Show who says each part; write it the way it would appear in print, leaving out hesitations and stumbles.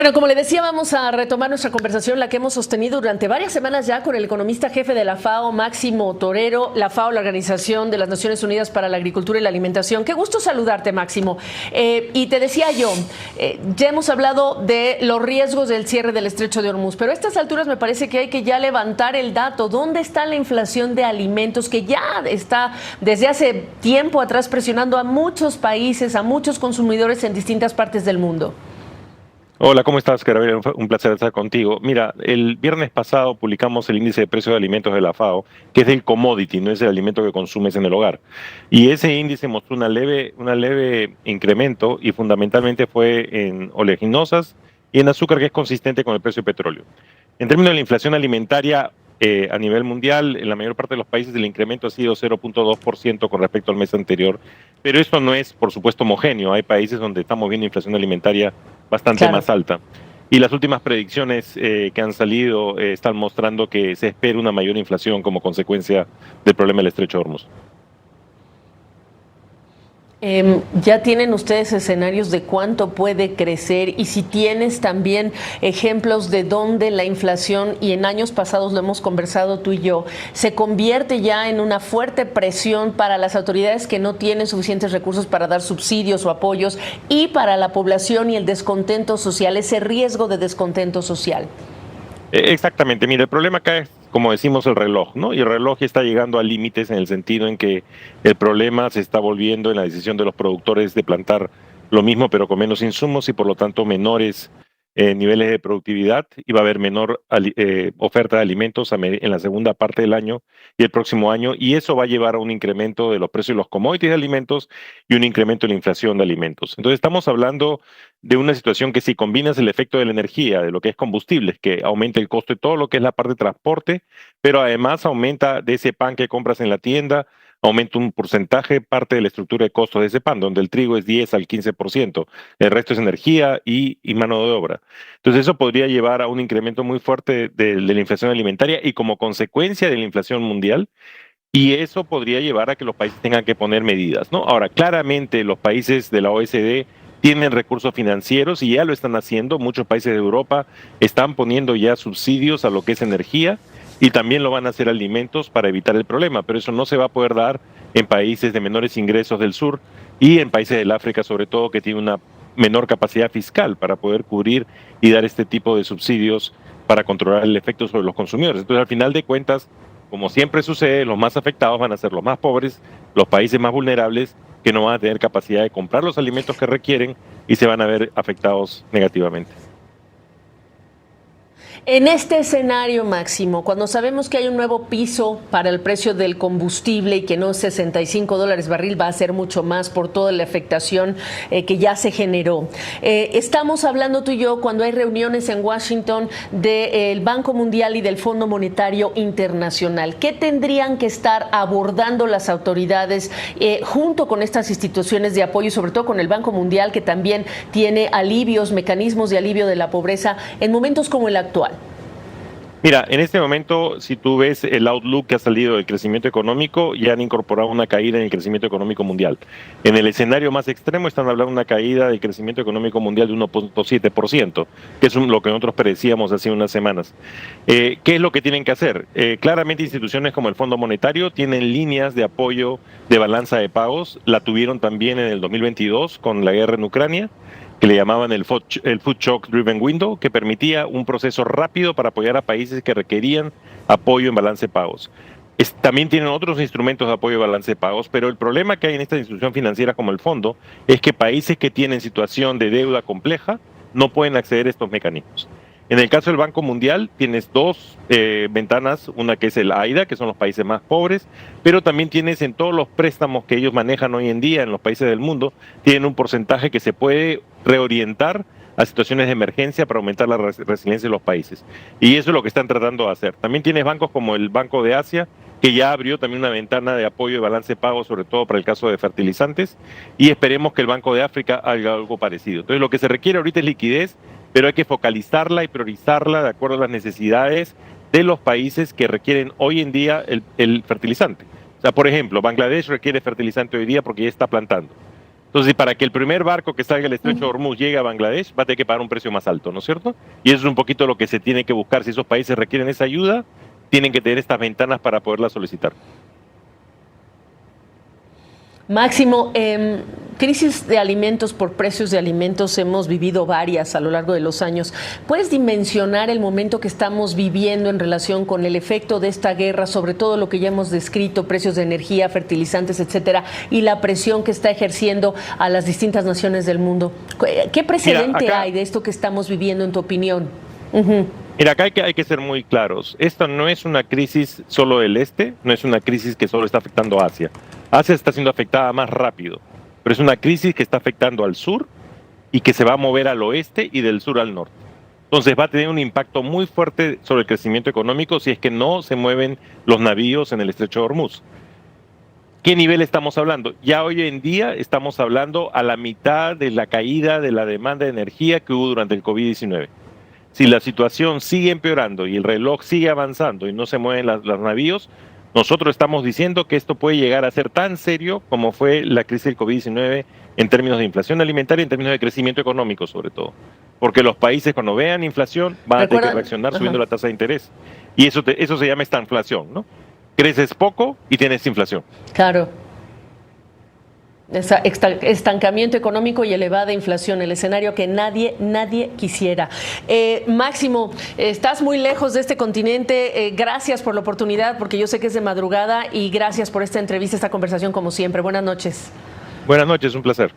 Speaker 1: Bueno, como le decía, vamos a retomar nuestra conversación, la que hemos sostenido durante varias semanas ya con el economista jefe de la FAO, Máximo Torero. La FAO, la Organización de las Naciones Unidas para la Agricultura y la Alimentación. Qué gusto saludarte, Máximo. Y te decía yo, ya hemos hablado de los riesgos del cierre del Estrecho de Hormuz, pero a estas alturas me parece que hay que ya levantar el dato. ¿Dónde está la inflación de alimentos que ya está desde hace tiempo atrás presionando a muchos países, a muchos consumidores en distintas partes del mundo?
Speaker 2: Hola, ¿cómo estás, Carabela? Un placer estar contigo. Mira, el viernes pasado publicamos el índice de precios de alimentos de la FAO, que es del commodity, no es el alimento que consumes en el hogar. Y ese índice mostró una leve incremento y fundamentalmente fue en oleaginosas y en azúcar, que es consistente con el precio del petróleo. En términos de la inflación alimentaria, a nivel mundial, en la mayor parte de los países el incremento ha sido 0,2% con respecto al mes anterior, pero esto no es, por supuesto, homogéneo. Hay países donde estamos viendo inflación alimentaria bastante
Speaker 1: Claro.
Speaker 2: más alta. Y las últimas predicciones que han salido están mostrando que se espera una mayor inflación como consecuencia del problema del Estrecho de Hormuz.
Speaker 1: ¿Ya tienen ustedes escenarios de cuánto puede crecer? Y si tienes también ejemplos de dónde la inflación, y en años pasados lo hemos conversado tú y yo, se convierte ya en una fuerte presión para las autoridades que no tienen suficientes recursos para dar subsidios o apoyos, y para la población y el descontento social, ese riesgo de descontento social.
Speaker 2: Exactamente, mira, el problema acá es, como decimos, el reloj, ¿no? Y el reloj ya está llegando a límites en el sentido en que el problema se está volviendo en la decisión de los productores de plantar lo mismo, pero con menos insumos y por lo tanto menores niveles de productividad, y va a haber menor oferta de alimentos en la segunda parte del año y el próximo año, y eso va a llevar a un incremento de los precios de los commodities de alimentos y un incremento en la inflación de alimentos. Entonces estamos hablando de una situación que, si combinas el efecto de la energía, de lo que es combustibles, que aumenta el costo de todo lo que es la parte de transporte, pero además aumenta de ese pan que compras en la tienda, aumenta un porcentaje, parte de la estructura de costos de ese pan, donde el trigo es 10 al 15%, el resto es energía y mano de obra. Entonces eso podría llevar a un incremento muy fuerte de la inflación alimentaria y como consecuencia de la inflación mundial, y eso podría llevar a que los países tengan que poner medidas, ¿no? Ahora, claramente los países de la OECD tienen recursos financieros y ya lo están haciendo. Muchos países de Europa están poniendo ya subsidios a lo que es energía y también lo van a hacer a alimentos para evitar el problema, pero eso no se va a poder dar en países de menores ingresos del sur y en países del África, sobre todo, que tienen una menor capacidad fiscal para poder cubrir y dar este tipo de subsidios para controlar el efecto sobre los consumidores. Entonces, al final de cuentas, como siempre sucede, los más afectados van a ser los más pobres, los países más vulnerables, que no van a tener capacidad de comprar los alimentos que requieren y se van a ver afectados negativamente.
Speaker 1: En este escenario, Máximo, cuando sabemos que hay un nuevo piso para el precio del combustible y que no es $65 barril, va a ser mucho más por toda la afectación que ya se generó. Estamos hablando tú y yo cuando hay reuniones en Washington del Banco Mundial y del Fondo Monetario Internacional. ¿Qué tendrían que estar abordando las autoridades junto con estas instituciones de apoyo, y sobre todo con el Banco Mundial, que también tiene alivios, mecanismos de alivio de la pobreza en momentos como el actual?
Speaker 2: Mira, en este momento, si tú ves el outlook que ha salido del crecimiento económico, ya han incorporado una caída en el crecimiento económico mundial. En el escenario más extremo están hablando de una caída del crecimiento económico mundial de 1,7%, que es lo que nosotros predecíamos hace unas semanas. ¿Qué es lo que tienen que hacer? Claramente instituciones como el Fondo Monetario tienen líneas de apoyo de balanza de pagos, la tuvieron también en el 2022 con la guerra en Ucrania, que le llamaban el Food Shock Driven Window, que permitía un proceso rápido para apoyar a países que requerían apoyo en balance de pagos. También tienen otros instrumentos de apoyo de balance de pagos, pero el problema que hay en esta institución financiera como el fondo es que países que tienen situación de deuda compleja no pueden acceder a estos mecanismos. En el caso del Banco Mundial tienes dos ventanas, una que es el AIDA, que son los países más pobres, pero también tienes en todos los préstamos que ellos manejan hoy en día en los países del mundo, tienen un porcentaje que se puede reorientar a situaciones de emergencia para aumentar la resiliencia de los países. Y eso es lo que están tratando de hacer. También tienes bancos como el Banco de Asia, que ya abrió también una ventana de apoyo y balance de pago, sobre todo para el caso de fertilizantes, y esperemos que el Banco de África haga algo parecido. Entonces, lo que se requiere ahorita es liquidez, pero hay que focalizarla y priorizarla de acuerdo a las necesidades de los países que requieren hoy en día el fertilizante. O sea, por ejemplo, Bangladesh requiere fertilizante hoy día porque ya está plantando. Entonces, para que el primer barco que salga del estrecho de Hormuz llegue a Bangladesh, va a tener que pagar un precio más alto, ¿no es cierto? Y eso es un poquito lo que se tiene que buscar. Si esos países requieren esa ayuda, tienen que tener estas ventanas para poderla solicitar.
Speaker 1: Máximo, crisis de alimentos por precios de alimentos hemos vivido varias a lo largo de los años. ¿Puedes dimensionar el momento que estamos viviendo en relación con el efecto de esta guerra, sobre todo lo que ya hemos descrito, precios de energía, fertilizantes, etcétera, y la presión que está ejerciendo a las distintas naciones del mundo? ¿Qué precedente hay de esto que estamos viviendo, en tu opinión?
Speaker 2: Mira, acá hay que ser muy claros. Esta no es una crisis solo del este, no es una crisis que solo está afectando a Asia. Asia está siendo afectada más rápido, pero es una crisis que está afectando al sur y que se va a mover al oeste y del sur al norte. Entonces va a tener un impacto muy fuerte sobre el crecimiento económico si es que no se mueven los navíos en el estrecho de Hormuz. ¿Qué nivel estamos hablando? Ya hoy en día estamos hablando a la mitad de la caída de la demanda de energía que hubo durante el COVID-19. Si la situación sigue empeorando y el reloj sigue avanzando y no se mueven los navíos, nosotros estamos diciendo que esto puede llegar a ser tan serio como fue la crisis del COVID-19 en términos de inflación alimentaria y en términos de crecimiento económico, sobre todo. Porque los países, cuando vean inflación, van a tener que reaccionar subiendo la tasa de interés. Y eso se llama estanflación, ¿no? Creces poco y tienes inflación.
Speaker 1: Claro. Estancamiento económico y elevada inflación, el escenario que nadie quisiera. Máximo, estás muy lejos de este continente. Gracias por la oportunidad, porque yo sé que es de madrugada, y gracias por esta entrevista, esta conversación como siempre. Buenas noches.
Speaker 2: Buenas noches, un placer.